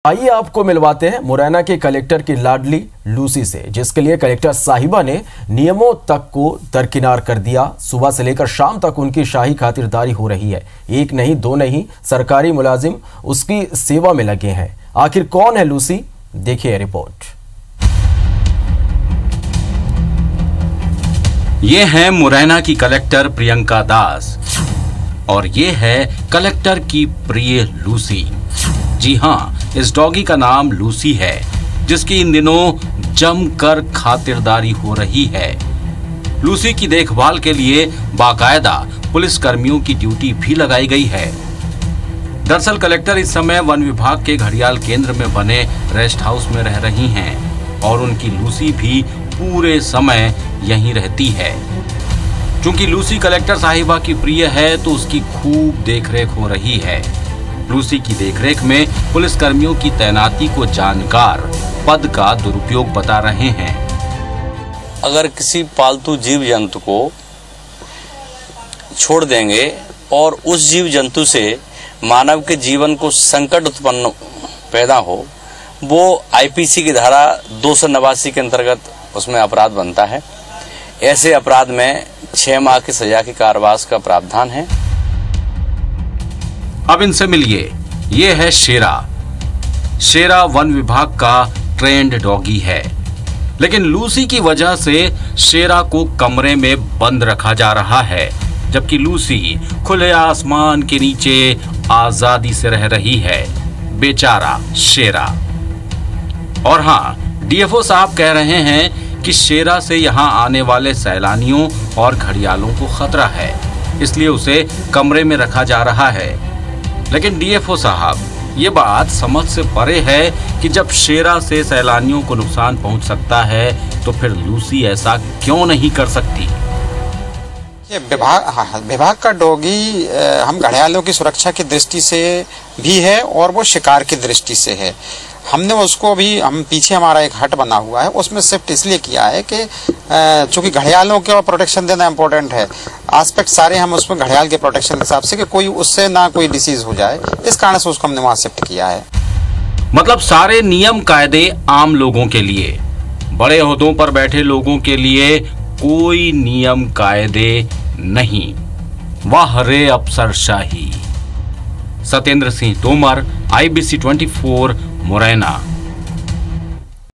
आइए आपको मिलवाते हैं मुरैना के कलेक्टर की लाडली लूसी से, जिसके लिए कलेक्टर साहिबा ने नियमों तक को दरकिनार कर दिया। सुबह से लेकर शाम तक उनकी शाही खातिरदारी हो रही है। एक नहीं दो नहीं, सरकारी मुलाजिम उसकी सेवा में लगे हैं। आखिर कौन है लूसी, देखिए रिपोर्ट। ये है मुरैना की कलेक्टर प्रियंका दास और ये है कलेक्टर की प्रिय लूसी। जी हाँ, इस डॉगी का नाम लूसी है, जिसकी इन दिनों जमकर खातिरदारी हो रही है। लूसी की देखभाल के लिए बाकायदा पुलिस कर्मियों की ड्यूटी भी लगाई गई है। दरअसल कलेक्टर इस समय वन विभाग के घड़ियाल केंद्र में बने रेस्ट हाउस में रह रही हैं और उनकी लूसी भी पूरे समय यहीं रहती है। चूंकि लूसी कलेक्टर साहिबा की प्रिय है तो उसकी खूब देखरेख हो रही है। लूसी की देखरेख में पुलिस कर्मियों की तैनाती को जानकार पद का दुरुपयोग बता रहे हैं। अगर किसी पालतू जीव जंतु को छोड़ देंगे और उस जीव जंतु से मानव के जीवन को संकट उत्पन्न पैदा हो, वो आईपीसी की धारा 289 के अंतर्गत उसमें अपराध बनता है। ऐसे अपराध में 6 माह की सजा की कारावास का प्रावधान है। अब इनसे मिलिए, ये है शेरा। शेरा वन विभाग का ट्रेंड डॉगी है, लेकिन लूसी की वजह से शेरा को कमरे में बंद रखा जा रहा है, जबकि लूसी खुले आसमान के नीचे आजादी से रह रही है। बेचारा शेरा। और हाँ, डीएफओ साहब कह रहे हैं कि शेरा से यहाँ आने वाले सैलानियों और घड़ियालों को खतरा है, इसलिए उसे कमरे में रखा जा रहा है। लेकिन डीएफओ साहब, ये बात समझ से परे है कि जब शेरा से सैलानियों को नुकसान पहुंच सकता है तो फिर लूसी ऐसा क्यों नहीं कर सकती। ये विभाग का डॉगी हम घड़ियालों की सुरक्षा की दृष्टि से भी है और वो शिकार की दृष्टि से है। हमने उसको भी, हम पीछे हमारा एक हट बना हुआ है, उसमें शिफ्ट इसलिए किया है कि चूंकि घड़ियालों के प्रोटेक्शन देना इम्पोर्टेंट है। एस्पेक्ट सारे हम उसमें घड़ियाल के प्रोटेक्शन के हिसाब से कि कोई उससे ना कोई डिसीज हो जाए, इस कारण से उसको हमने वहां शिफ्ट किया है। मतलब सारे नियम कायदे आम लोगों के लिए, बड़े ओहदों पर बैठे लोगों के लिए कोई नियम कायदे नहीं। वाह रे अफसरशाही। सत्येंद्र सिंह तोमर, IBC 24, मुरैना।